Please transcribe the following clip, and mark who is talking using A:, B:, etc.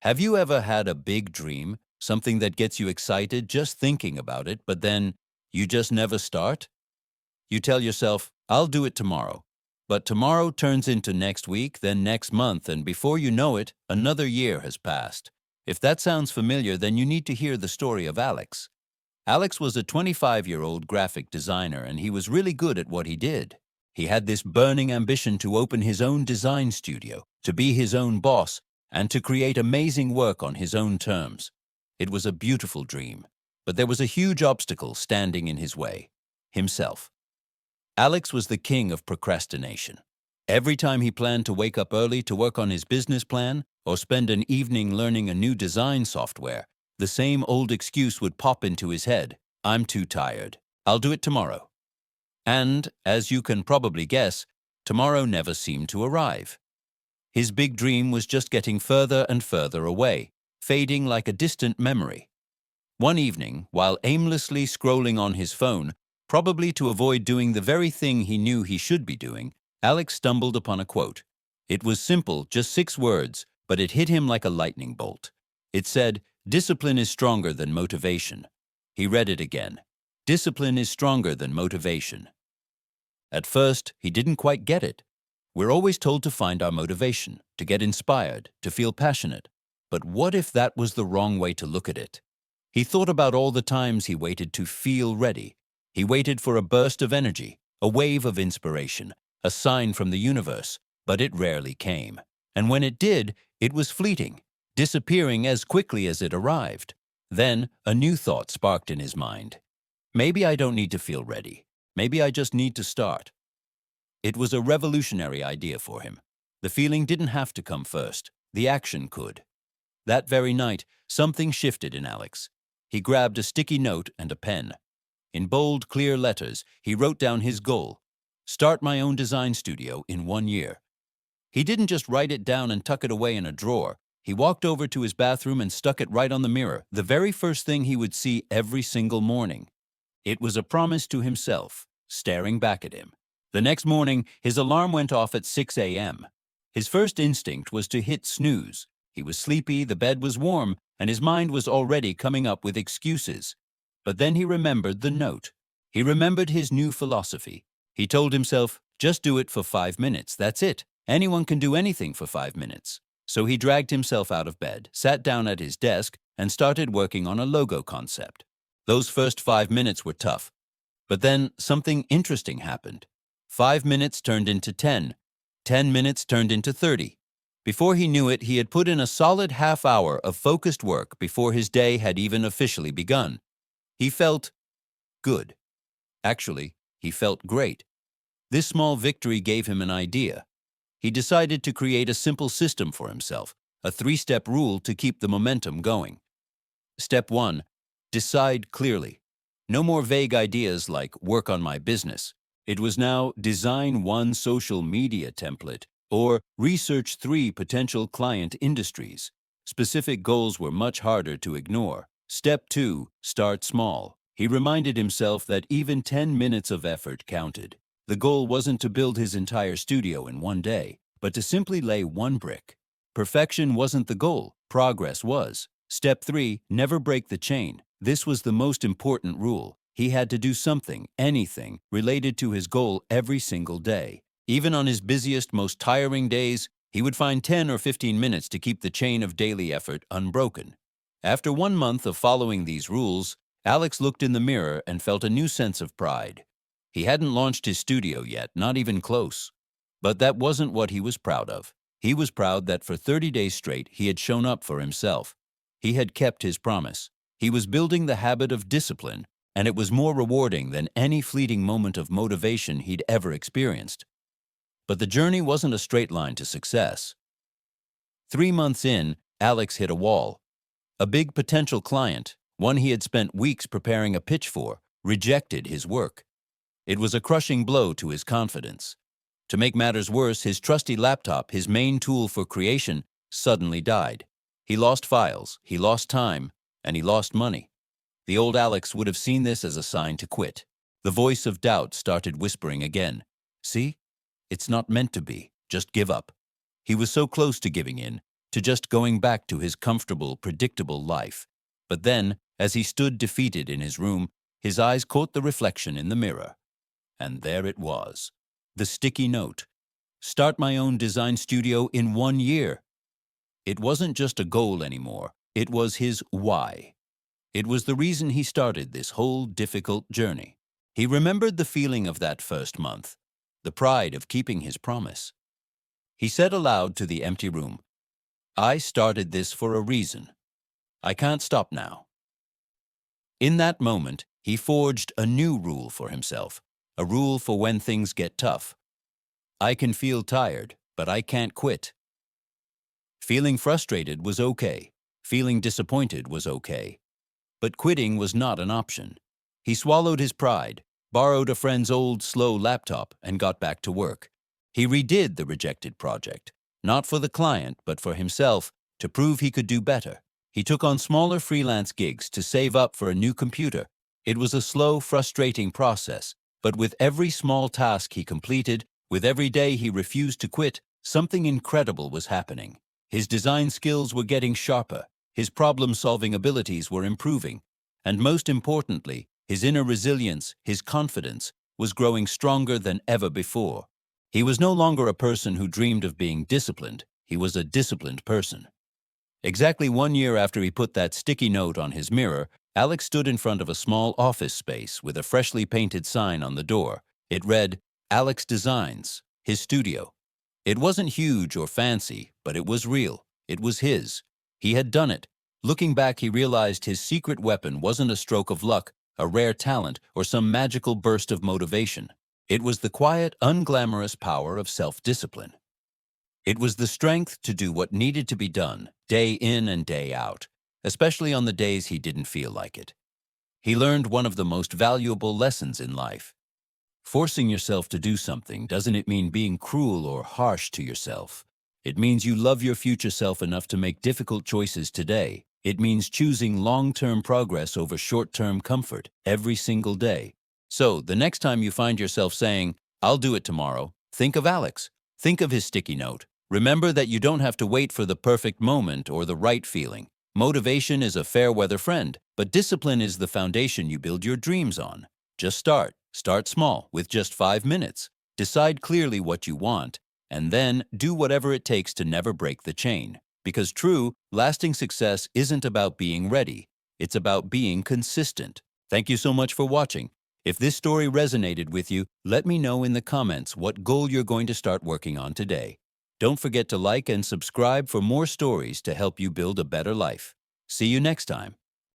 A: Have you ever had a big dream, something that gets you excited just thinking about it, but then you just never start? You tell yourself, I'll do it tomorrow. But tomorrow turns into next week, then next month, and before you know it, another year has passed. If that sounds familiar, then you need to hear the story of Alex. Alex was a 25-year-old graphic designer, and he was really good at what he did. He had this burning ambition to open his own design studio, to be his own boss, and to create amazing work on his own terms. It was a beautiful dream, but there was a huge obstacle standing in his way: himself. Alex was the king of procrastination. Every time he planned to wake up early to work on his business plan or spend an evening learning a new design software, the same old excuse would pop into his head: I'm too tired. I'll do it tomorrow. And, as you can probably guess, tomorrow never seemed to arrive. His big dream was just getting further and further away, fading like a distant memory. One evening, while aimlessly scrolling on his phone, probably to avoid doing the very thing he knew he should be doing, Alex stumbled upon a quote. It was simple, just 6 words, but it hit him like a lightning bolt. It said, "Discipline is stronger than motivation." He read it again. Discipline is stronger than motivation. At first, he didn't quite get it. We're always told to find our motivation, to get inspired, to feel passionate. But what if that was the wrong way to look at it? He thought about all the times he waited to feel ready. He waited for a burst of energy, a wave of inspiration, a sign from the universe, but it rarely came. And when it did, it was fleeting, disappearing as quickly as it arrived. Then a new thought sparked in his mind. Maybe I don't need to feel ready. Maybe I just need to start. It was a revolutionary idea for him. The feeling didn't have to come first. The action could. That very night, something shifted in Alex. He grabbed a sticky note and a pen. In bold, clear letters, he wrote down his goal: start my own design studio in 1 year. He didn't just write it down and tuck it away in a drawer. He walked over to his bathroom and stuck it right on the mirror, the very first thing he would see every single morning. It was a promise to himself, staring back at him. The next morning, his alarm went off at 6 a.m. His first instinct was to hit snooze. He was sleepy, the bed was warm, and his mind was already coming up with excuses. But then he remembered the note. He remembered his new philosophy. He told himself, just do it for 5 minutes, that's it. Anyone can do anything for 5 minutes. So he dragged himself out of bed, sat down at his desk, and started working on a logo concept. Those first 5 minutes were tough. But then something interesting happened. 5 minutes turned into 10. 10 minutes turned into 30. Before he knew it, he had put in a solid half hour of focused work before his day had even officially begun. He felt good. Actually, he felt great. This small victory gave him an idea. He decided to create a simple system for himself, a 3-step rule to keep the momentum going. Step 1. Decide clearly. No more vague ideas like work on my business. It was now design 1 social media template or research 3 potential client industries. Specific goals were much harder to ignore. Step 2. Start small. He reminded himself that even 10 minutes of effort counted. The goal wasn't to build his entire studio in 1 day, but to simply lay 1 brick. Perfection wasn't the goal, progress was. Step 3. Never break the chain. This was the most important rule. He had to do something, anything, related to his goal every single day. Even on his busiest, most tiring days, he would find 10 or 15 minutes to keep the chain of daily effort unbroken. After 1 month of following these rules, Alex looked in the mirror and felt a new sense of pride. He hadn't launched his studio yet, not even close. But that wasn't what he was proud of. He was proud that for 30 days straight he had shown up for himself. He had kept his promise. He was building the habit of discipline, and it was more rewarding than any fleeting moment of motivation he'd ever experienced. But the journey wasn't a straight line to success. 3 months in, Alex hit a wall. A big potential client, one he had spent weeks preparing a pitch for, rejected his work. It was a crushing blow to his confidence. To make matters worse, his trusty laptop, his main tool for creation, suddenly died. He lost files, he lost time, and he lost money. The old Alex would have seen this as a sign to quit. The voice of doubt started whispering again. See? It's not meant to be. Just give up. He was so close to giving in, to just going back to his comfortable, predictable life. But then, as he stood defeated in his room, his eyes caught the reflection in the mirror. And there it was. The sticky note. Start my own design studio in 1 year. It wasn't just a goal anymore. It was his why. It was the reason he started this whole difficult journey. He remembered the feeling of that first month, the pride of keeping his promise. He said aloud to the empty room, "I started this for a reason. I can't stop now." In that moment, he forged a new rule for himself, a rule for when things get tough. I can feel tired, but I can't quit. Feeling frustrated was okay. Feeling disappointed was okay. But quitting was not an option. He swallowed his pride, borrowed a friend's old, slow laptop, and got back to work. He redid the rejected project, not for the client, but for himself, to prove he could do better. He took on smaller freelance gigs to save up for a new computer. It was a slow, frustrating process, but with every small task he completed, with every day he refused to quit, something incredible was happening. His design skills were getting sharper, his problem-solving abilities were improving, and most importantly, his inner resilience, his confidence, was growing stronger than ever before. He was no longer a person who dreamed of being disciplined. He was a disciplined person. Exactly 1 year after he put that sticky note on his mirror, Alex stood in front of a small office space with a freshly painted sign on the door. It read, Alex Designs, his studio. It wasn't huge or fancy, but it was real. It was his. He had done it. Looking back, he realized his secret weapon wasn't a stroke of luck, a rare talent, or some magical burst of motivation. It was the quiet, unglamorous power of self-discipline. It was the strength to do what needed to be done, day in and day out, especially on the days he didn't feel like it. He learned one of the most valuable lessons in life. Forcing yourself to do something doesn't mean being cruel or harsh to yourself. It means you love your future self enough to make difficult choices today. It means choosing long-term progress over short-term comfort every single day. So, the next time you find yourself saying, "I'll do it tomorrow," think of Alex. Think of his sticky note. Remember that you don't have to wait for the perfect moment or the right feeling. Motivation is a fair-weather friend, but discipline is the foundation you build your dreams on. Just start. Start small, with just 5 minutes. Decide clearly what you want, and then do whatever it takes to never break the chain. Because true, lasting success isn't about being ready. It's about being consistent. Thank you so much for watching. If this story resonated with you, let me know in the comments what goal you're going to start working on today. Don't forget to like and subscribe for more stories to help you build a better life. See you next time.